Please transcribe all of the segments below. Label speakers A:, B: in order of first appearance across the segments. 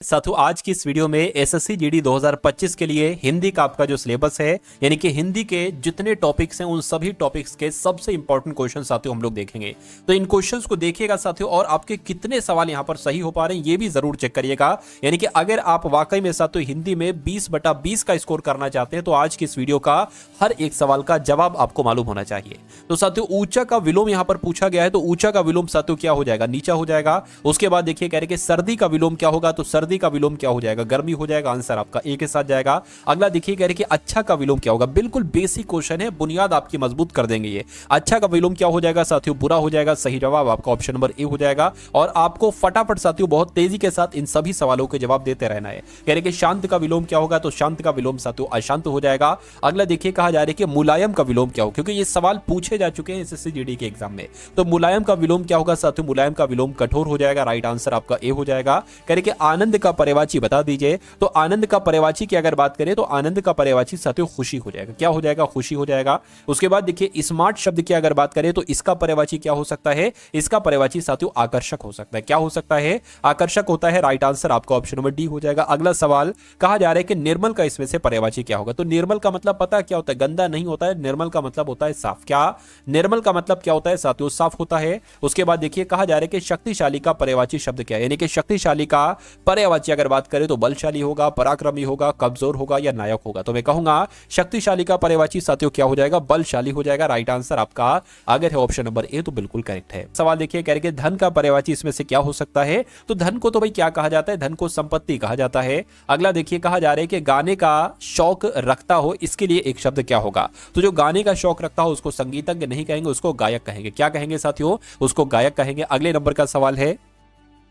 A: साथियों आज की इस वीडियो में एसएससी जीडी 2025 के लिए हिंदी का आपका जो सिलेबस है यानी कि हिंदी के जितने टॉपिक्स हैं उन सभी टॉपिक्स के सबसे इंपॉर्टेंट क्वेश्चन साथियों हम लोग देखेंगे। तो इन क्वेश्चंस को देखिएगा साथियों और आपके कितने सवाल यहां पर सही हो पा रहे हैं ये भी जरूर चेक करिएगा। यानी कि अगर आप वाकई में साथियों हिंदी में 20/20 का स्कोर करना चाहते हैं तो आज की इस वीडियो का हर एक सवाल का जवाब आपको मालूम होना चाहिए। तो साथियों ऊंचा का विलोम यहां पर पूछा गया है, तो ऊंचा का विलोम साथियों क्या हो जाएगा, नीचा हो जाएगा। उसके बाद देखिए कह रहे कि सर्दी का विलोम क्या होगा, तो सर्दी का विलोम क्या हो जाएगा, गर्मी हो जाएगा। आंसर आपका ए के साथ जाएगा। अगला देखिए कह रहे कि अच्छा का विलोम क्या होगा, बिल्कुल बेसिक क्वेश्चन है, बुनियाद आपकी मजबूत कर देंगे ये। अच्छा का विलोम क्या हो जाएगा साथियों, बुरा हो जाएगा। सही जवाब आपका ऑप्शन नंबर ए हो जाएगा। और आपको फटाफट साथियों बहुत तेजी के साथ इन सभी सवालों के जवाब देते रहना है। कह रहे कि शांत का विलोम क्या होगा, तो शांत का विलोम साथियों अशांत हो जाएगा। अगला देखिए कहा जा रहा है कि मुलायम का विलोम क्या हो, क्योंकि ये सवाल पूछे जा चुके हैं एसएससी जीडी के एग्जाम में। तो मुलायम का विलोम क्या होगा साथियों, मुलायम का विलोम कठोर हो जाएगा। राइट आंसर आपका ए हो जाएगा। कह रहे कि आनंद का पर्यायवाची बता दीजिए, तो आनंद का पर्यायवाची की अगर बात करें तो आनंद का पर्यायवाची साथियों खुशी हो जाएगा। क्या हो जाएगा, खुशी हो जाएगा। उसके बाद देखिए स्मार्ट शब्द की अगर बात करें तो इसका पर्यायवाची क्या हो सकता है, इसका पर्यायवाची साथियों आकर्षक हो सकता है। क्या हो सकता है, आकर्षक होता है। राइट आंसर आपका ऑप्शन नंबर डी हो जाएगा। अगला सवाल कहा जा रहा है कि निर्मल का इसमें से पर्यायवाची क्या होगा, तो निर्मल का मतलब पता है क्या होता है, गंदा नहीं होता है। निर्मल का मतलब होता है साफ। क्या निर्मल का मतलब क्या होता है साथियों, साफ होता है। उसके बाद देखिए कहा जा रहा है कि शक्तिशाली का पर्यायवाची शब्द क्या है, यानी कि शक्तिशाली का पर्यायवाची अगर बात करें तो बलशाली होगा, पराक्रमी होगा, कमजोर होगा या नायक होगा। तो मैं कहूंगा शक्तिशाली का पर्यायवाची साथियों क्या हो जाएगा, बलशाली हो जाएगा। राइट आंसर आपका अगर है ऑप्शन नंबर ए तो बिल्कुल करेक्ट है। सवाल देखिए कह रहे कि धन का पर्यायवाची इसमें से क्या हो सकता है, तो धन को तो भाई क्या कहा जाता है, धन को संपत्ति कहा जाता है। अगला देखिए कहा जा रहा है कि गाने का शौक रखता हो, इसके लिए एक शब्द क्या होगा, तो जो गाने का शौक रखता हो उसको संगीतज्ञ नहीं कहेंगे, उसको गायक कहेंगे। क्या कहेंगे साथियों, उसको गायक कहेंगे। अगले नंबर का सवाल है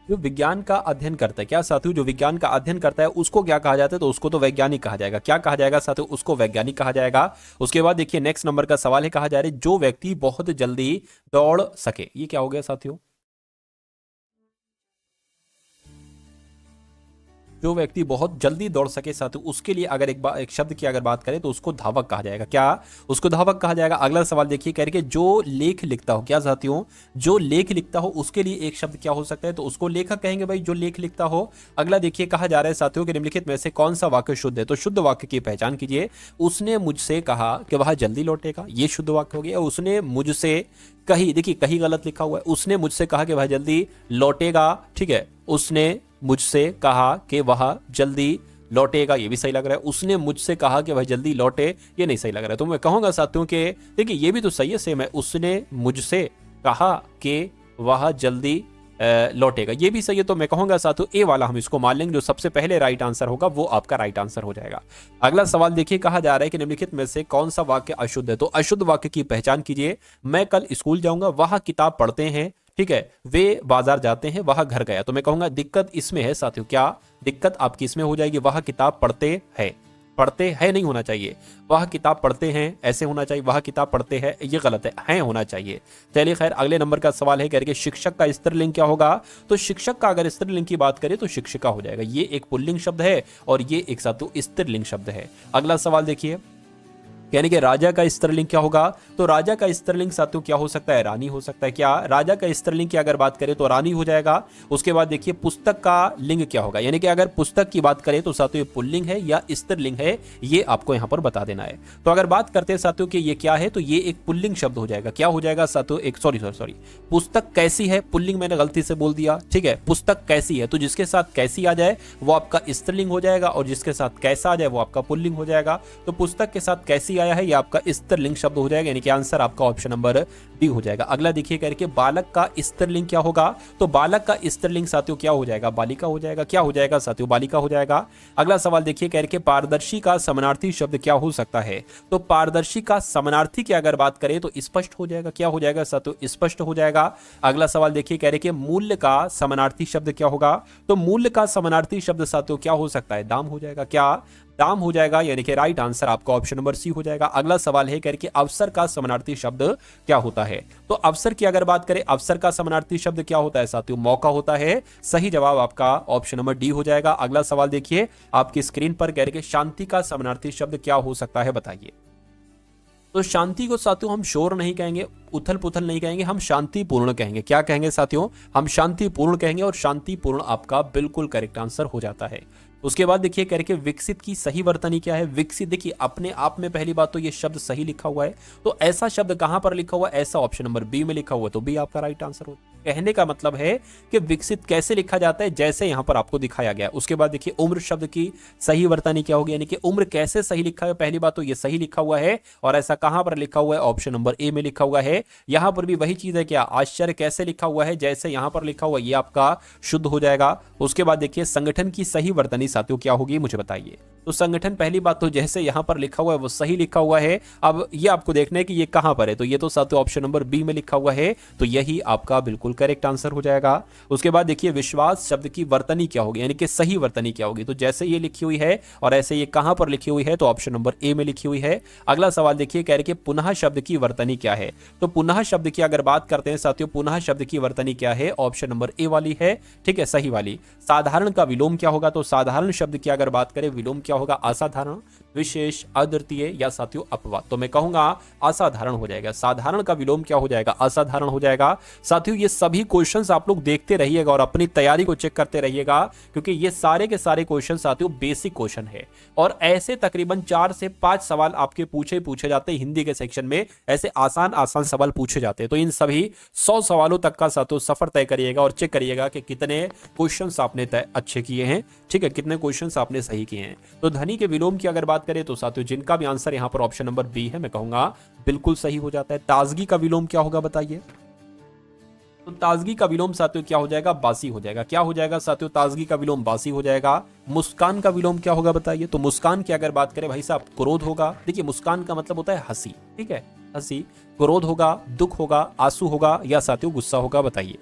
A: जो विज्ञान का अध्ययन करता है, क्या साथियों जो विज्ञान का अध्ययन करता है उसको क्या कहा जाता है, तो उसको तो वैज्ञानिक कहा जाएगा। क्या कहा जाएगा साथियों, उसको वैज्ञानिक कहा जाएगा। उसके बाद देखिए नेक्स्ट नंबर का सवाल है, कहा जा रहा है जो व्यक्ति बहुत जल्दी दौड़ सके, ये क्या हो गया साथियों, जो व्यक्ति बहुत जल्दी दौड़ सके साथियों उसके लिए अगर एक शब्द की अगर बात करें तो उसको धावक कहा जाएगा। क्या, उसको धावक कहा जाएगा। अगला सवाल देखिए कह रहे कि जो लेख लिखता हो, क्या साथियों जो लेख लिखता हो उसके लिए एक शब्द क्या हो सकता है, तो उसको लेखक कहेंगे भाई जो लेख लिखता हो। अगला देखिए कहा जा रहा है साथियों कि निम्नलिखित में से कौन सा वाक्य शुद्ध है, तो शुद्ध वाक्य की पहचान कीजिए। उसने मुझसे कहा कि वह जल्दी लौटेगा, ये शुद्ध वाक्य हो गया। उसने मुझसे कही, देखिए कहीं गलत लिखा हुआ है, उसने मुझसे कहा कि वह जल्दी लौटेगा, ठीक है। उसने मुझसे कहा कि वह जल्दी लौटेगा, ये भी सही लग रहा है। उसने मुझसे कहा कि वह जल्दी लौटे, ये नहीं सही लग रहा है। तो मैं कहूंगा साथियों कि देखिए ये भी तो सही है, सेम है। उसने मुझसे कहा कि वह जल्दी लौटेगा, ये भी सही है। तो मैं कहूंगा साथियों ए वाला हम इसको मान लेंगे, जो सबसे पहले राइट आंसर होगा वो आपका राइट आंसर हो जाएगा। अगला सवाल देखिए कहा जा रहा है कि निम्नलिखित में से कौन सा वाक्य अशुद्ध है, तो अशुद्ध वाक्य की पहचान कीजिए। मैं कल स्कूल जाऊंगा, वह किताब पढ़ते हैं, ठीक है, वे बाजार जाते हैं, वह घर गया। तो मैं कहूंगा दिक्कत इसमें है साथियों, क्या दिक्कत आपकी इसमें हो जाएगी, वह किताब पढ़ते हैं, पढ़ते हैं नहीं होना चाहिए, वह किताब पढ़ते हैं ऐसे होना चाहिए, वह किताब पढ़ते हैं ये गलत है होना चाहिए। चलिए खैर अगले नंबर का सवाल है, कह रहे कि शिक्षक का स्त्रीलिंग क्या होगा, तो शिक्षक का अगर स्त्रीलिंग की बात करें तो शिक्षिका हो जाएगा। ये एक पुल्लिंग शब्द है और ये एक साथियों स्त्रीलिंग शब्द है। अगला सवाल देखिए यानी कि राजा का स्त्रीलिंग क्या होगा, तो राजा का स्त्रीलिंग साथियों क्या हो सकता है, रानी हो सकता है। क्या राजा का स्त्रीलिंग की अगर बात करें तो रानी हो जाएगा। उसके बाद देखिए पुस्तक का लिंग क्या होगा, यानी कि अगर पुस्तक की बात करें तो साथियों ये पुल्लिंग है या स्त्रीलिंग है, ये आपको यहां पर बता देना है। तो अगर बात करते हैं साथियों कि ये क्या है, तो ये एक पुल्लिंग शब्द हो जाएगा। क्या हो जाएगा साथियों, एक सॉरी पुस्तक कैसी है, पुल्लिंग मैंने गलती से बोल दिया, ठीक है। पुस्तक कैसी है, तो जिसके साथ कैसी आ जाए वो आपका स्त्रीलिंग हो जाएगा और जिसके साथ कैसा आ जाए वो आपका पुल्लिंग हो जाएगा। तो पुस्तक के साथ कैसी आया है ये आपका स्त्रीलिंग शब्द हो जाएगा, यानी कि आंसर आपका ऑप्शन नंबर डी हो जाएगा। अगला देखिए करके बालक का स्त्रीलिंग क्या होगा, तो बालक का स्त्रीलिंग साथियों क्या हो जाएगा, बालिका हो जाएगा। क्या हो जाएगा साथियों, बालिका हो जाएगा। अगला सवाल देखिए करके पारदर्शी का समानार्थी शब्द क्या हो सकता है, तो पारदर्शी का समानार्थी की अगर बात करें तो स्पष्ट हो जाएगा। क्या हो जाएगा साथियों, स्पष्ट हो जाएगा। अगला सवाल देखिए कह रहे कि मूल्य का समानार्थी शब्द क्या होगा, तो मूल्य का समानार्थी शब्द साथियों क्या हो सकता है, दाम हो जाएगा। क्या दाम हो जाएगा, यानी कि राइट आंसर आपका ऑप्शन नंबर सी हो जाएगा। अगला सवाल है करके अवसर का समानार्थी शब्द क्या होता है, तो अवसर की अगर बात करें अवसर का समानार्थी शब्द क्या होता है साथियों, मौका होता है। सही जवाब आपका ऑप्शन नंबर डी हो जाएगा। अगला सवाल देखिए आपकी स्क्रीन पर कह रहे कि शांति का समानार्थी शब्द क्या हो सकता है बताइए, तो शांति को साथियों हम शोर नहीं कहेंगे, उथल पुथल नहीं कहेंगे, हम शांतिपूर्ण कहेंगे। क्या कहेंगे साथियों? हम शांतिपूर्ण कहेंगे और शांतिपूर्ण आपका बिल्कुल करेक्ट आंसर हो जाता है। उसके बाद देखिए कह रहे कि विकसित की सही वर्तनी क्या है। विकसित देखिए अपने आप में पहली बात तो ये शब्द सही लिखा हुआ है, तो ऐसा शब्द कहां पर लिखा हुआ है? ऐसा ऑप्शन नंबर बी में लिखा हुआ है, तो बी आपका राइट आंसर हो। कहने का मतलब है कि विकसित कैसे लिखा जाता है, जैसे यहां पर आपको दिखाया गया। उसके बाद देखिए उम्र शब्द की सही वर्तनी क्या होगी, यानी कि उम्र कैसे सही लिखा है। पहली बात तो ये सही लिखा हुआ है, और ऐसा कहां पर लिखा हुआ है? ऑप्शन नंबर ए में लिखा हुआ है। यहां पर भी वही चीज है क्या? आश्चर्य कैसे लिखा हुआ है, जैसे यहां पर लिखा हुआ है, ये आपका शुद्ध हो जाएगा। उसके बाद देखिए संगठन की सही वर्तनी साथियों क्या होगी, मुझे बताइए। तो संगठन पहली बात तो जैसे यहां पर लिखा हुआ है वो सही लिखा हुआ है। अब ये आपको देखना है कि ये कहां पर है, तो ये तो साथियों ऑप्शन नंबर बी में लिखा हुआ है, तो यही आपका बिल्कुल करेक्ट आंसर हो जाएगा। उसके बाद देखिए विश्वास शब्द की वर्तनी क्या होगी, यानी कि सही वर्तनी क्या होगी। तो जैसे ये लिखी हुई है और ऐसे ये कहां पर लिखी हुई है, तो ऑप्शन नंबर ए में लिखी हुई है। अगला सवाल देखिए कह रहे कि पुनः शब्द की वर्तनी क्या है। तो पुनः शब्द की अगर बात करते हैं साथियों, पुनः शब्द की वर्तनी क्या है? ऑप्शन नंबर ए वाली है, ठीक है, सही वाली। साधारण का विलोम क्या होगा? तो साधारण शब्द की अगर बात करें विलोम क्या होगा? असाधारण, विशेष, अद्वितीय या साथियों अपवाद। तो मैं कहूंगा असाधारण हो जाएगा। साधारण का विलोम क्या हो जाएगा? असाधारण हो जाएगा। साथियों ये सभी क्वेश्चंस आप लोग देखते रहिएगा और अपनी तैयारी को चेक करते रहिएगा, क्योंकि ये सारे के सारे क्वेश्चन साथियों बेसिक क्वेश्चन है, और ऐसे तकरीबन 4 से 5 सवाल आपके पूछे जाते हैं हिंदी के सेक्शन में। ऐसे आसान आसान सवाल पूछे जाते हैं, तो इन सभी 100 सवालों तक का साथियों सफर तय करिएगा और चेक करिएगा कि कितने क्वेश्चंस आपने अच्छे किए हैं, ठीक है, कितने क्वेश्चंस आपने सही किए हैं। तो ध्वनि के विलोम की अगर बात करें तो साथियों जिनका भी आंसर यहां पर ऑप्शन नंबर बी है, मैं कहूंगा बिल्कुल सही हो जाता है। ताजगी का विलोम क्या होगा बताइए? तो ताजगी का विलोम साथियों क्या हो जाएगा? बासी हो जाएगा। क्या हो जाएगा साथियों? ताजगी का विलोम बासी हो जाएगा। मुस्कान का विलोम क्या होगा बताइए? तो मुस्कान की अगर बात करें भाई साहब, क्रोध होगा। देखिए मुस्कान का मतलब होता है हंसी, ठीक है, हंसी। क्रोध होगा, दुख होगा, आंसू होगा या साथियों गुस्सा होगा, बताइए।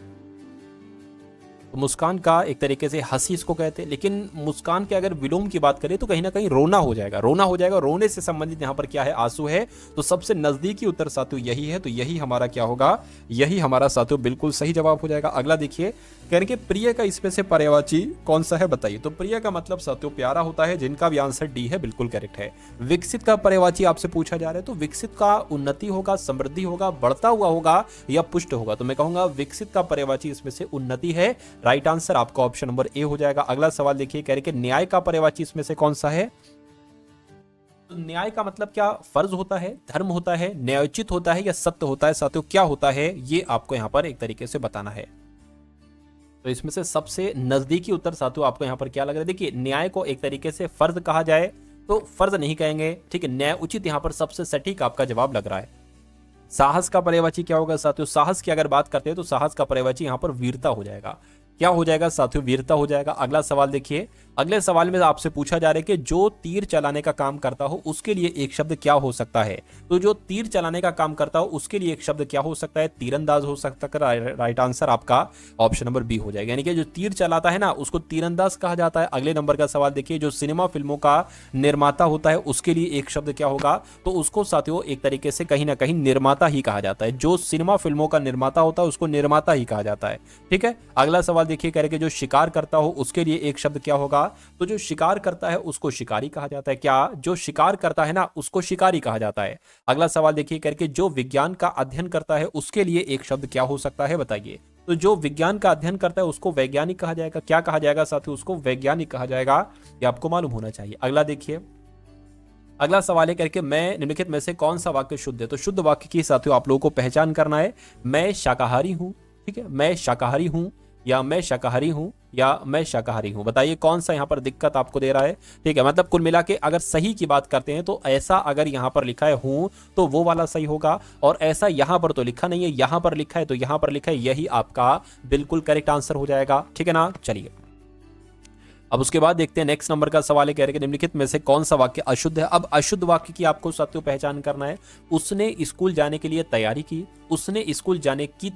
A: तो मुस्कान का एक तरीके से हंसी इसको कहते हैं, लेकिन मुस्कान के अगर विलोम की बात करें तो कहीं ना कहीं रोना हो जाएगा। रोना हो जाएगा, रोने से संबंधित यहाँ पर क्या है? आंसू है। तो सबसे नजदीकी उत्तर साथियों यही है, तो यही हमारा क्या होगा? यही हमारा साथियों बिल्कुल सही जवाब हो जाएगा। अगला देखिए कह रहे कि प्रिय का इसमें से पर्यायवाची कौन सा है बताइए। तो प्रिय का मतलब साथियों प्यारा होता है, जिनका भी आंसर डी है बिल्कुल करेक्ट है। विकसित का पर्यायवाची आपसे पूछा जा रहा है, तो विकसित का उन्नति होगा, समृद्धि होगा, बढ़ता हुआ होगा या पुष्ट होगा। तो मैं कहूंगा विकसित का पर्यायवाची इसमें से उन्नति है। राइट आंसर आपका ऑप्शन नंबर ए हो जाएगा। अगला सवाल देखिए कह रहे कि न्याय का पर्यायवाची इसमें से कौन सा है। तो न्याय का मतलब क्या? फर्ज होता है, धर्म होता है, न्यायोचित होता है या सत्य होता है साथियों? क्या होता है ये आपको यहां पर एक तरीके से बताना है। तो इसमें से सबसे नजदीकी उत्तर साथियों आपको यहां पर क्या लग रहा है? देखिए न्याय को एक तरीके से फर्ज कहा जाए तो फर्ज नहीं कहेंगे, ठीक है, न्याय उचित यहां पर सबसे सटीक आपका जवाब लग रहा है। साहस का पर्यायवाची क्या होगा साथियों? साहस की अगर बात करते हैं तो साहस का पर्यायवाची यहां पर वीरता हो जाएगा। क्या हो जाएगा साथियों? वीरता हो जाएगा। अगला सवाल देखिए, अगले सवाल में आपसे पूछा जा रहा है कि जो तीर चलाने का काम करता हो उसके लिए एक शब्द क्या हो सकता है। तो जो तीर चलाने का काम करता हो उसके लिए एक शब्द क्या हो सकता है? तीरंदाज हो सकता है। राइट आंसर आपका ऑप्शन नंबर बी हो जाएगा, यानी कि जो तीर चलाता है ना उसको तीरंदाज कहा जाता है। अगले नंबर का सवाल देखिए, जो सिनेमा फिल्मों का निर्माता होता है उसके लिए एक शब्द क्या होगा? तो उसको साथियों एक तरीके से कहीं ना कहीं निर्माता ही कहा जाता है। जो सिनेमा फिल्मों का निर्माता होता है उसको निर्माता ही कहा जाता है, ठीक है। अगला सवाल देखिए कह रहे कि जो शिकार करता हो उसके लिए एक शब्द क्या होगा? तो जो शिकार करता है उसको शिकारी कहा जाता है। क्या? जो शिकार करता है ना उसको शिकारी कहा जाता है। अगला सवाल देखिए करके जो विज्ञान का अध्ययन करता है उसके लिए एक शब्द क्या हो सकता है बताइए। तो जो विज्ञान का अध्ययन करता है उसको वैज्ञानिक कहा जाएगा। क्या कहा जाएगा साथियों? उसको वैज्ञानिक कहा जाएगा, ये आपको मालूम होना चाहिए। अगला देखिए, अगला सवाल है करके मैं निम्नलिखित में से कौन सा वाक्य शुद्ध है। तो शुद्ध वाक्य की साथियों आप लोगों को पहचान करना है। मैं शाकाहारी हूं, ठीक है, मैं शाकाहारी हूं या मैं शाकाहारी हूं या मैं शाकाहारी हूं, बताइए कौन सा यहां पर दिक्कत आपको दे रहा है, ठीक है। मतलब कुल मिला के अगर सही की बात करते हैं तो ऐसा अगर यहां पर लिखा है हूं तो वो वाला सही होगा, और ऐसा यहां पर तो लिखा नहीं है, यहां पर लिखा है तो यहां पर लिखा है, यही आपका बिल्कुल करेक्ट आंसर हो जाएगा, ठीक है ना। चलिए अब उसके बाद देखते हैं नेक्स्ट नंबर का सवाल है, कह रहे हैं निम्नलिखित में से कौन सा वाक्य अशुद्ध है। अब अशुद्ध वाक्य की आपको साथियों पहचान करना है। उसने स्कूल जाने के लिए तैयारी की, उसने स्कूल जाने की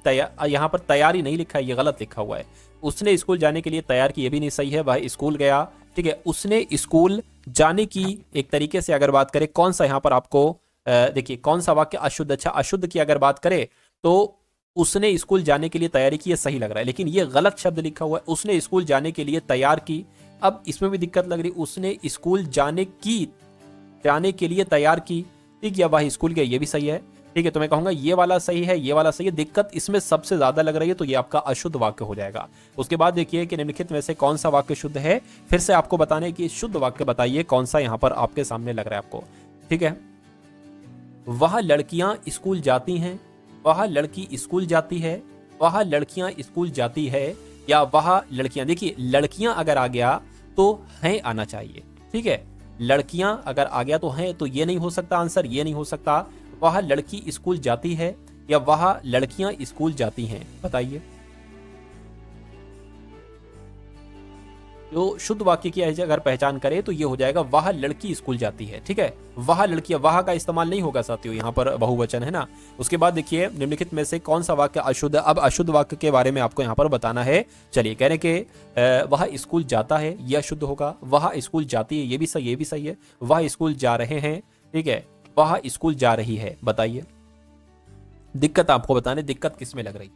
A: यहाँ पर तैयारी नहीं लिखा है, ये गलत लिखा हुआ है। उसने स्कूल जाने के लिए तैयार की, ये भी नहीं सही है, वह स्कूल गया, ठीक है। उसने स्कूल जाने की एक तरीके से अगर बात करें कौन सा यहाँ पर आपको देखिए कौन सा वाक्य अशुद्ध। अच्छा, अशुद्ध की अगर बात करें तो उसने स्कूल जाने के लिए तैयारी की, ये सही लग रहा है, लेकिन ये गलत शब्द लिखा हुआ है। उसने स्कूल जाने के लिए तैयार की, अब इसमें भी दिक्कत लग रही। उसने स्कूल जाने के लिए तैयार की, ठीक, या वह स्कूल गया, ये भी सही है। ठीक है, तो मैं कहूंगा ये वाला सही है, ये वाला सही है। दिक्कत इसमें सबसे ज्यादा लग रही है तो ये आपका अशुद्ध वाक्य हो जाएगा। उसके बाद देखिए कि निम्नलिखित में से कौन सा वाक्य शुद्ध है, फिर से आपको बताने की शुद्ध वाक्य बताइए कौन सा यहाँ पर आपके सामने लग रहा है आपको। ठीक है, वह लड़कियां स्कूल जाती हैं, वह लड़की स्कूल जाती है, वह लड़कियां स्कूल जाती है, या वह लड़कियां। देखिए लड़कियां अगर आ गया तो हैं आना चाहिए। ठीक है, लड़कियां अगर आ गया तो हैं, तो ये नहीं हो सकता आंसर, ये नहीं हो सकता। वह लड़की स्कूल जाती है या वह लड़कियां स्कूल जाती हैं, बताइए। जो शुद्ध वाक्य की अगर पहचान करें तो ये हो जाएगा वह लड़की स्कूल जाती है। ठीक है, वह लड़की, वह का इस्तेमाल नहीं होगा साथियों, यहाँ पर बहुवचन है ना। उसके बाद देखिए निम्नलिखित में से कौन सा वाक्य अशुद्ध है। अब अशुद्ध वाक्य के बारे में आपको यहाँ पर बताना है। चलिए, कह रहे कि वह स्कूल जाता है, यह अशुद्ध होगा। वह स्कूल जाती है, ये भी सही, ये भी सही है। वह स्कूल जा रहे हैं, ठीक है, वह स्कूल जा रही है, बताइए। दिक्कत आपको बताने, दिक्कत किस में लग रही।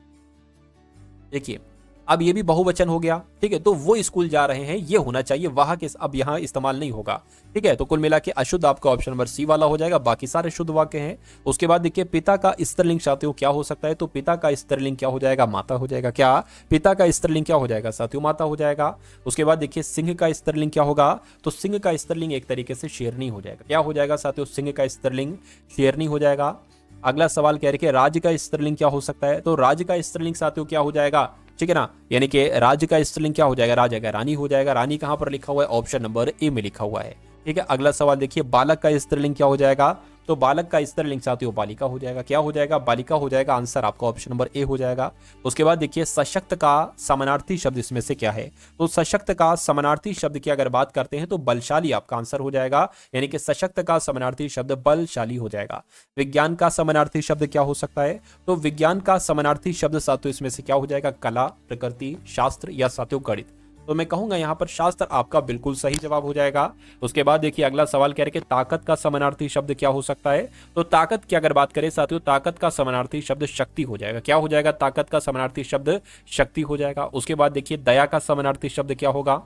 A: देखिए अब ये भी बहुवचन हो गया। ठीक है, तो वो स्कूल जा रहे हैं ये होना चाहिए, वहां के अब यहाँ इस्तेमाल नहीं होगा। ठीक है, तो कुल मिला के अशुद्ध आपका ऑप्शन नंबर सी वाला हो जाएगा, बाकी सारे शुद्ध वाक्य हैं। उसके बाद देखिए पिता का स्त्रीलिंग साथियों क्या हो सकता है, तो पिता का स्त्रीलिंग क्या हो जाएगा, माता हो जाएगा। क्या पिता का स्त्रीलिंग क्या हो जाएगा साथियों, माता हो जाएगा। उसके बाद देखिए सिंह का स्त्रीलिंग क्या होगा, तो सिंह का स्त्रीलिंग एक तरीके से शेरनी हो जाएगा। क्या हो जाएगा साथियों, सिंह का स्त्रीलिंग शेरनी हो जाएगा। अगला सवाल कह रहे हैं राज्य का स्त्रीलिंग क्या हो सकता है, तो राज्य का स्त्रीलिंग साथियों क्या हो जाएगा, ठीक है ना, यानी कि राज्य का स्त्रीलिंग क्या हो जाएगा, राज्य का रानी हो जाएगा। रानी कहां पर लिखा हुआ है, ऑप्शन नंबर ए में लिखा हुआ है। ठीक है, अगला सवाल देखिए बालक का स्त्रीलिंग क्या हो जाएगा, तो बालक का स्त्रीलिंग साथियों बालिका हो जाएगा। क्या हो जाएगा, बालिका हो जाएगा। आंसर आपका ऑप्शन नंबर ए हो जाएगा। उसके बाद देखिए सशक्त का समानार्थी शब्द इसमें से क्या है, तो सशक्त का समानार्थी शब्द की अगर बात करते हैं तो बलशाली आपका आंसर हो जाएगा, यानी कि सशक्त का समानार्थी शब्द बलशाली हो जाएगा। विज्ञान का समानार्थी शब्द क्या हो सकता है, तो विज्ञान का समानार्थी शब्द साथियों इसमें से क्या हो जाएगा, कला, प्रकृति, शास्त्र या साथियों गणित। तो मैं कहूंगा यहां पर शास्त्र आपका बिल्कुल सही जवाब हो जाएगा। उसके बाद देखिए अगला सवाल कह रहे कि ताकत का समानार्थी शब्द क्या हो सकता है, तो ताकत की अगर बात करें साथियों, ताकत का समानार्थी शब्द शक्ति हो जाएगा। क्या हो जाएगा, ताकत का समानार्थी शब्द शक्ति हो जाएगा। उसके बाद देखिए दया का समानार्थी शब्द क्या होगा,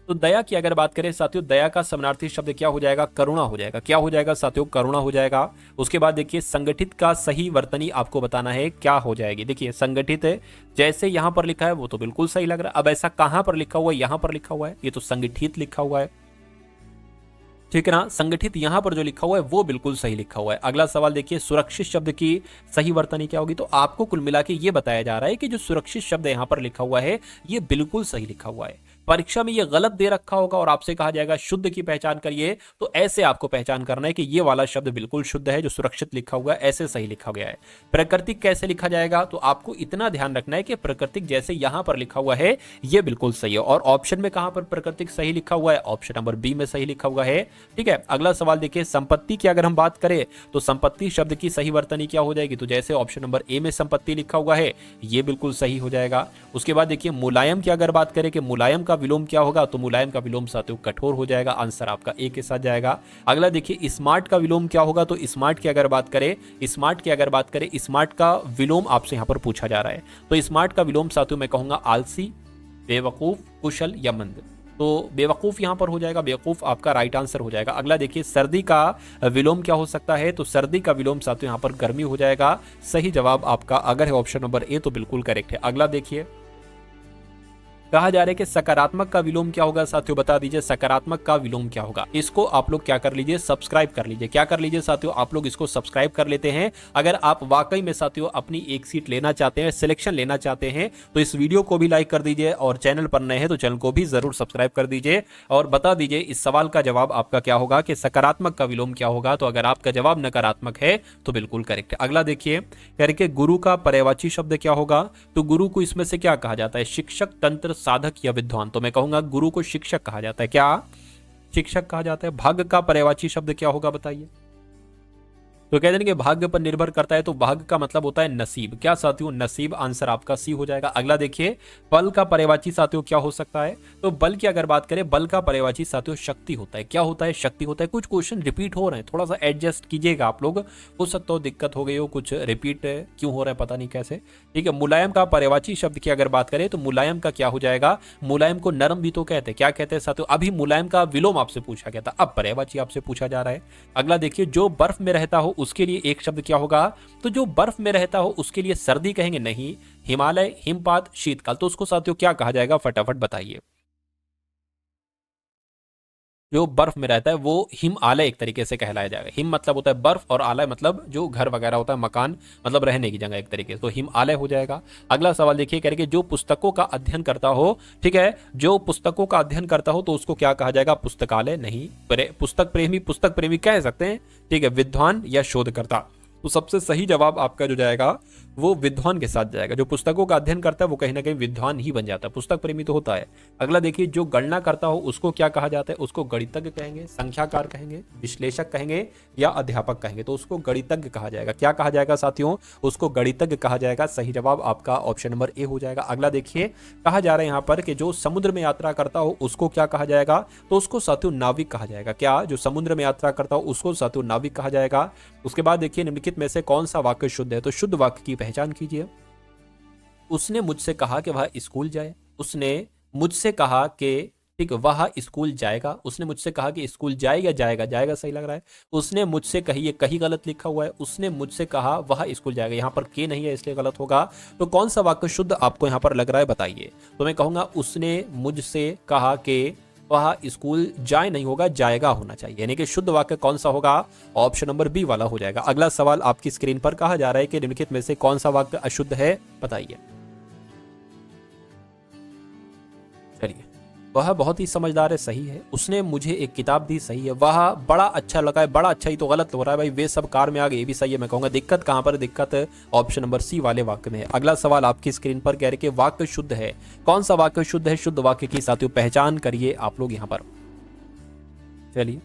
A: तो दया की अगर बात करें साथियों, दया का समानार्थी शब्द क्या हो जाएगा, करुणा हो जाएगा। क्या हो जाएगा साथियों, करुणा हो जाएगा। उसके बाद देखिए संगठित का सही वर्तनी आपको बताना है क्या हो जाएगी। देखिए संगठित जैसे यहां पर लिखा है वो तो बिल्कुल सही लग रहा है, अब ऐसा कहां पर लिखा हुआ है, यहां पर लिखा हुआ है, ये तो संगठित लिखा हुआ है। ठीक है ना, संगठित यहां पर जो लिखा हुआ है वो बिल्कुल सही लिखा हुआ है। अगला सवाल देखिए सुरक्षित शब्द की सही वर्तनी क्या होगी, तो आपको कुल मिला के ये बताया जा रहा है कि जो सुरक्षित शब्द यहां पर लिखा हुआ है ये बिल्कुल सही लिखा हुआ है। परीक्षा में ये गलत दे रखा होगा और आपसे कहा जाएगा शुद्ध की पहचान करिए, तो ऐसे आपको पहचान करना है कि ये वाला शब्द बिल्कुल शुद्ध है, जो सुरक्षित लिखा हुआ है ऐसे सही लिखा गया है। प्राकृतिक कैसे लिखा जाएगा, तो आपको इतना ध्यान रखना है कि प्राकृतिक जैसे यहां पर लिखा हुआ है ये बिल्कुल सही है, और ऑप्शन में कहां पर प्राकृतिक सही लिखा हुआ है, ऑप्शन नंबर बी में सही लिखा हुआ है। ठीक है, अगला सवाल देखिए संपत्ति की अगर हम बात करें तो संपत्ति शब्द की सही वर्तनी क्या हो जाएगी, तो जैसे ऑप्शन नंबर ए में संपत्ति लिखा हुआ है ये बिल्कुल सही हो जाएगा। उसके बाद देखिए मुलायम की अगर बात करें कि मुलायम का विलोम क्या होगा, तो मुलायम का विलोम साथियों कठोर हो जाएगा। आंसर आपका ए के साथ जाएगा। अगला देखिए स्मार्ट का विलोम क्या होगा, तो स्मार्ट की अगर बात करें, स्मार्ट का विलोम आपसे यहां पर पूछा जा रहा है, तो स्मार्ट का विलोम साथियों मैं कहूंगा आलसी, बेवकूफ, कुशल या मंद। तो बेवकूफ यहां पर हो जाएगा, बेवकूफ आपका राइट आंसर हो जाएगा। अगला देखिए सर्दी का विलोम क्या हो सकता है, तो सर्दी का विलोम साथियों यहां पर गर्मी हो जाएगा। सही जवाब आपका अगर है ऑप्शन नंबर ए तो बिल्कुल करेक्ट है। अगला देखिए कहा जा रहा है कि सकारात्मक का विलोम क्या होगा, साथियों बता दीजिए सकारात्मक का विलोम क्या होगा। इसको आप लोग क्या कर लीजिए, सब्सक्राइब कर लीजिए। क्या कर लीजिए साथियों, आप लोग इसको सब्सक्राइब कर लेते हैं। अगर आप वाकई में साथियों अपनी एक सीट लेना चाहते हैं, सिलेक्शन लेना चाहते हैं, तो इस वीडियो को भी लाइक कर दीजिए, और चैनल पर नए हैं तो चैनल को भी जरूर सब्सक्राइब कर दीजिए। और बता दीजिए इस सवाल का जवाब आपका क्या होगा कि सकारात्मक का विलोम क्या होगा, तो अगर आपका जवाब नकारात्मक है तो बिल्कुल करेक्ट है। अगला देखिए कह रहे गुरु का पर्यायवाची शब्द क्या होगा, तो गुरु को इसमें से क्या कहा जाता है, शिक्षक, तंत्र, साधक या विद्वान। तो मैं कहूंगा गुरु को शिक्षक कहा जाता है। क्या शिक्षक कहा जाता है। भाग्य का पर्यायवाची शब्द क्या होगा बताइए, तो कहते हैं कि भाग्य पर निर्भर करता है, तो भाग्य का मतलब होता है नसीब। क्या साथियों, नसीब। आंसर आपका सी हो जाएगा। अगला देखिए बल का पर्यायवाची साथियों क्या हो सकता है, तो बल की अगर बात करें, बल का पर्यायवाची साथियों शक्ति होता है। क्या होता है, शक्ति होता है। कुछ क्वेश्चन रिपीट हो रहे हैं, थोड़ा सा एडजस्ट कीजिएगा आप लोग, हो सकता हो दिक्कत हो गई हो, कुछ रिपीट क्यों हो रहा है पता नहीं कैसे। ठीक है, मुलायम का पर्यायवाची शब्द की अगर बात करें तो मुलायम का क्या हो जाएगा, मुलायम को नरम भी तो कहते हैं। क्या कहते हैं साथियों, अभी मुलायम का विलोम आपसे पूछा गया था, अब पर्यायवाची आपसे पूछा जा रहा है। अगला देखिए जो बर्फ में रहता हो उसके लिए एक शब्द क्या होगा? तो जो बर्फ में रहता हो उसके लिए सर्दी कहेंगे? नहीं। हिमालय, हिमपात, शीतकाल, तो उसको साथियों क्या कहा जाएगा? फटाफट बताइए। जो बर्फ में रहता है वो हिम आलय एक तरीके से कहलाया जाएगा। हिम मतलब होता है बर्फ और आलय मतलब जो घर वगैरह होता है, मकान मतलब रहने की जगह एक तरीके से, तो हिम आलय हो जाएगा। अगला सवाल देखिए, कह रहे कि जो पुस्तकों का अध्ययन करता हो, ठीक है, जो पुस्तकों का अध्ययन करता हो तो उसको क्या कहा जाएगा? पुस्तकालय नहीं। पुस्तक प्रेमी कह सकते हैं, ठीक है, विद्वान या शोधकर्ता। तो सबसे सही जवाब आपका जो जाएगा वो विद्वान के साथ जाएगा। जो पुस्तकों का अध्ययन करता है वो कहीं ना कहीं विद्वान ही बन जाता है, पुस्तक प्रेमी तो होता है। अगला देखिए, जो गणना करता हो उसको क्या कहा जाता है? उसको गणितज्ञ कहेंगे, संख्याकार कहेंगे, विश्लेषक कहेंगे या अध्यापक कहेंगे? तो उसको गणितज्ञ कहा जाएगा। क्या कहा जाएगा साथियों? उसको गणितज्ञ कहा जाएगा। सही जवाब आपका ऑप्शन नंबर ए हो जाएगा। अगला देखिए, कहा जा रहा है यहाँ पर कि जो समुद्र में यात्रा करता हो उसको क्या कहा जाएगा? तो उसको साथियों नाविक कहा जाएगा। क्या? जो समुद्र में यात्रा करता हो उसको साथियों नाविक कहा जाएगा। उसके बाद देखिए, निम्नलिखित में से कौन सा वाक्य शुद्ध है? तो शुद्ध वाक्य की पहचान कीजिए। उसने मुझसे कहा कि वह स्कूल जाए। उसने मुझसे कहा कि, ठीक, वह स्कूल जाएगा। उसने मुझसे कहा कि स्कूल जाएगा, जाएगा, जाएगा सही लग रहा है। उसने मुझसे कही, ये कहीं गलत लिखा हुआ है। उसने मुझसे कहा वह स्कूल जाएगा, यहाँ पर के नहीं है इसलिए गलत होगा। तो कौन सा वाक्य शुद्ध आपको यहाँ पर लग रहा है बताइए। तो मैं कहूंगा उसने मुझसे कहा कि वह स्कूल जाए नहीं होगा, जाएगा होना चाहिए, यानी कि शुद्ध वाक्य कौन सा होगा? ऑप्शन नंबर बी वाला हो जाएगा। अगला सवाल आपकी स्क्रीन पर, कहा जा रहा है कि निम्नलिखित में से कौन सा वाक्य अशुद्ध है बताइए। चलिए, वह बहुत ही समझदार है, सही है। उसने मुझे एक किताब दी, सही है। वह बड़ा अच्छा लगा है, बड़ा अच्छा ही तो गलत हो रहा है भाई। वे सब कार में आ गए, ये भी सही है। मैं कहूंगा दिक्कत कहां पर? दिक्कत ऑप्शन नंबर सी वाले वाक्य में है। अगला सवाल आपकी स्क्रीन पर कह रहे कि वाक्य शुद्ध है। कौन सा वाक्य शुद्ध है? शुद्ध वाक्य की साथियों पहचान करिए आप लोग यहाँ पर। चलिए,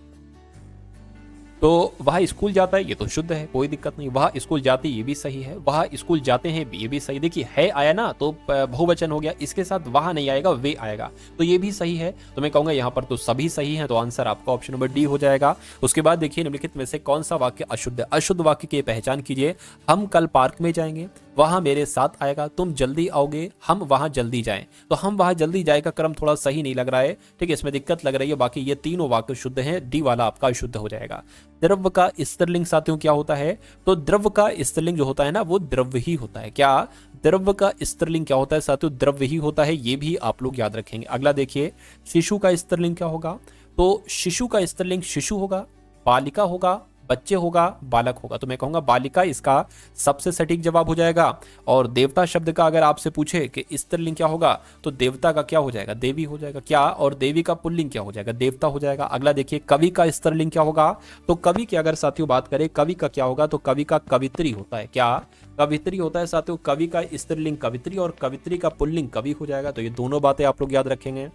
A: तो वह स्कूल जाता है, ये तो शुद्ध है, कोई दिक्कत नहीं। वह स्कूल जाती, ये भी सही है। वह स्कूल जाते हैं, ये भी सही। देखिए, है आया ना तो बहुवचन हो गया, इसके साथ वह नहीं आएगा, वे आएगा, तो ये भी सही है। तो मैं कहूंगा यहाँ पर तो सभी सही हैं, तो आंसर आपका ऑप्शन नंबर डी हो जाएगा। उसके बाद देखिए, निम्नलिखित में से कौन सा वाक्य अशुद्ध है? अशुद्ध वाक्य की पहचान कीजिए। हम कल पार्क में जाएंगे, वहां मेरे साथ आएगा, तुम जल्दी आओगे, हम वहां जल्दी जाएं। तो हम वहां जल्दी जाए का क्रम थोड़ा सही नहीं लग रहा है, ठीक है, इसमें दिक्कत लग रही है। बाकी ये तीनों वाक्य शुद्ध हैं, डी वाला आपका अशुद्ध हो जाएगा। द्रव्य का स्त्रीलिंग साथियों क्या होता है? तो द्रव्य का स्त्रीलिंग जो होता है ना वो द्रव्य ही होता है। क्या? द्रव्य का स्त्रीलिंग क्या होता है साथियों? द्रव्य ही होता है, ये भी आप लोग याद रखेंगे। अगला देखिए, शिशु का स्त्रीलिंग क्या होगा? तो शिशु का स्त्रीलिंग शिशु होगा, बालिका होगा, बच्चे होगा, बालक होगा। तो मैं कहूंगा बालिका इसका सबसे सटीक जवाब हो जाएगा। और देवता शब्द का अगर आपसे पूछे कि स्त्रीलिंग क्या होगा, तो देवता का क्या हो जाएगा? देवी हो जाएगा। क्या? और देवी का पुल्लिंग क्या हो जाएगा? देवता हो जाएगा। अगला देखिए, कवि का स्त्रीलिंग क्या होगा? तो कवि की अगर साथियों बात करें, कवि का क्या होगा? तो कवि का कवित्री होता है। क्या? कवित्री होता है साथियों। कवि का स्त्रीलिंग कवित्री और कवित्री का पुल्लिंग कवि हो जाएगा। तो ये दोनों बातें आप लोग याद रखेंगे।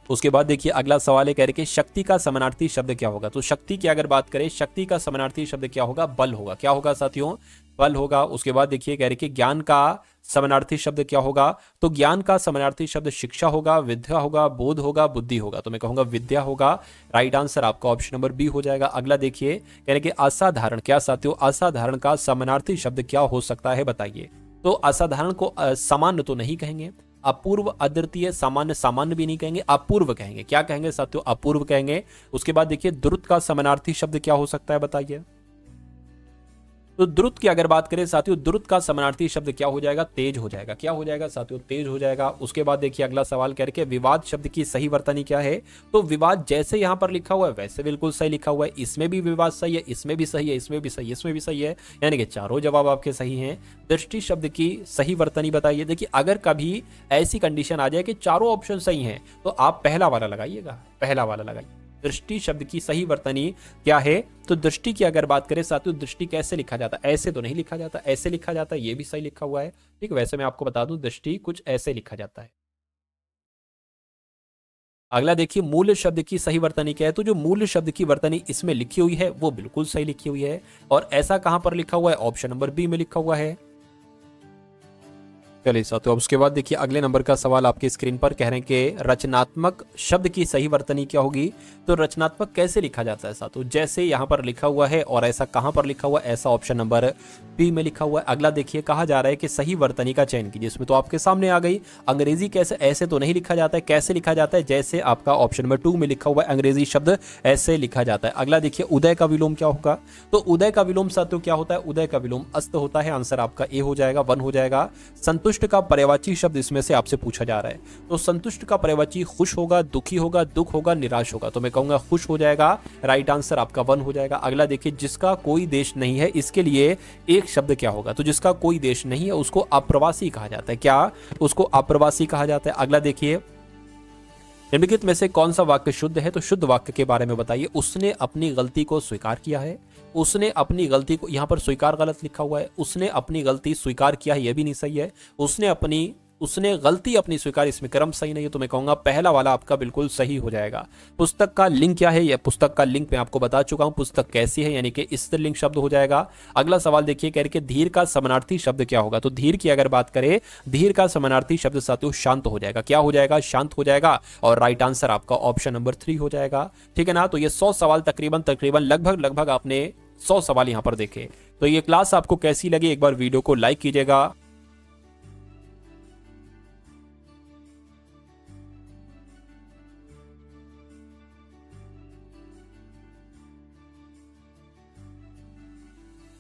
A: उसके बाद देखिए, अगला सवाल है, कह रहे कि शक्ति का समानार्थी शब्द क्या होगा? तो शक्ति की अगर बात करें, शक्ति का समानार्थी शब्द क्या होगा? बल होगा। क्या होगा साथियों? बल होगा। उसके बाद देखिए, कह रहे कि ज्ञान का समानार्थी शब्द क्या होगा? तो ज्ञान का समानार्थी शब्द शिक्षा होगा, विद्या होगा, बोध होगा, बुद्धि होगा। तो मैं कहूंगा विद्या होगा। राइट आंसर आपका ऑप्शन नंबर बी हो जाएगा। अगला देखिए, कह रहे कि असाधारण, क्या साथियों? असाधारण का समानार्थी शब्द क्या हो सकता है बताइए। तो असाधारण को सामान्य तो नहीं कहेंगे, अपूर्व, अद्वितीय, सामान्य, सामान्य भी नहीं कहेंगे, अपूर्व कहेंगे। क्या कहेंगे साथियों? अपूर्व कहेंगे। उसके बाद देखिए, द्रुत का समानार्थी शब्द क्या हो सकता है बताइए। तो द्रुत की अगर बात करें साथियों, द्रुत का समानार्थी शब्द क्या हो जाएगा? तेज हो जाएगा। क्या हो जाएगा साथियों? तेज हो जाएगा। उसके बाद देखिए, अगला सवाल करके विवाद शब्द की सही वर्तनी क्या है? तो विवाद जैसे यहां पर लिखा हुआ है वैसे बिल्कुल सही लिखा हुआ है। इसमें भी विवाद सही है, इसमें भी सही है, इसमें भी सही है, इसमें भी सही है, यानी कि चारों जवाब आपके सही हैं। दृष्टि शब्द की सही वर्तनी बताइए। देखिए, अगर कभी ऐसी कंडीशन आ जाए कि चारों ऑप्शन सही हैं, तो आप पहला वाला लगाइएगा, पहला वाला लगाइए। दृष्टि शब्द की सही वर्तनी क्या है? तो दृष्टि की अगर बात करें साथियों, दृष्टि कैसे लिखा जाता है? ऐसे तो नहीं लिखा जाता, ऐसे लिखा जाता है, ये भी सही लिखा हुआ है, ठीक। वैसे मैं आपको बता दूं, दृष्टि कुछ ऐसे लिखा जाता है। अगला देखिए, मूल शब्द की सही वर्तनी क्या है? तो जो मूल शब्द की वर्तनी इसमें लिखी हुई है वो बिल्कुल सही लिखी हुई है। और ऐसा कहां पर लिखा हुआ है? ऑप्शन नंबर बी में लिखा हुआ है। चलिए साथियों, अब उसके बाद देखिए अगले नंबर का सवाल आपकी स्क्रीन पर कह रहे हैं कि रचनात्मक शब्द की सही वर्तनी क्या होगी। तो रचनात्मक कैसे लिखा जाता है साथियों, जैसे यहाँ पर लिखा हुआ है और ऐसा कहाँ पर लिखा हुआ है, ऐसा ऑप्शन नंबर बी में लिखा हुआ है। अगला देखिए कहा जा रहा है कि सही वर्तनी का चयन कीजिए, इसमें तो आपके सामने आ गई। अंग्रेजी कैसे, ऐसे तो नहीं लिखा जाता है, कैसे लिखा जाता है, जैसे आपका ऑप्शन नंबर 2 में लिखा हुआ है, अंग्रेजी शब्द ऐसे लिखा जाता है। अगला देखिए उदय का विलोम क्या होगा। तो उदय का विलोम साथियों क्या होता है, उदय का विलोम अस्त होता है। आंसर आपका ए हो जाएगा, 1 हो जाएगा। संतुष्ट का पर्यायवाची शब्द इसमें से आपसे पूछा जा रहा है, तो संतुष्ट का पर्यायवाची खुश होगा, दुखी होगा, दुख होगा, निराश होगा। तो मैं कहूंगा खुश हो जाएगा, राइट आंसर आपका 1 हो जाएगा। अगला देखिए जिसका कोई देश नहीं है, इसके लिए एक शब्द क्या होगा। तो जिसका कोई देश नहीं है उसको अप्रवासी कहा जाता है। क्या, उसको अप्रवासी कहा जाता है। अगला देखिए निम्नलिखित में से कौन सा वाक्य शुद्ध है। तो शुद्ध वाक्य के बारे में बताइए। उसने अपनी गलती को स्वीकार किया है, उसने अपनी गलती को, यहां पर स्वीकार गलत लिखा हुआ है, उसने अपनी गलती स्वीकार किया है, यह भी नहीं सही है। उसने गलती अपनी स्वीकार, इसमें क्रम सही नहीं है। तो मैं कहूंगा पहला वाला आपका बिल्कुल सही हो जाएगा। पुस्तक का लिंक क्या है, यह पुस्तक का लिंक मैं आपको बता चुका हूं, पुस्तक कैसी है, यानी कि स्त्रीलिंग शब्द हो जाएगा। अगला सवाल देखिए कह रहे कि धीर का समानार्थी शब्द क्या होगा। तो धीर की अगर बात करें, धीर का समानार्थी शब्द साथियों शांत हो जाएगा। क्या हो जाएगा, शांत हो जाएगा। और राइट आंसर आपका ऑप्शन नंबर 3 हो जाएगा। ठीक है ना। तो ये 100 सवाल तकरीबन लगभग आपने 100 सवाल यहां पर देखे। तो ये क्लास आपको कैसी लगी, एक बार वीडियो को लाइक कीजिएगा।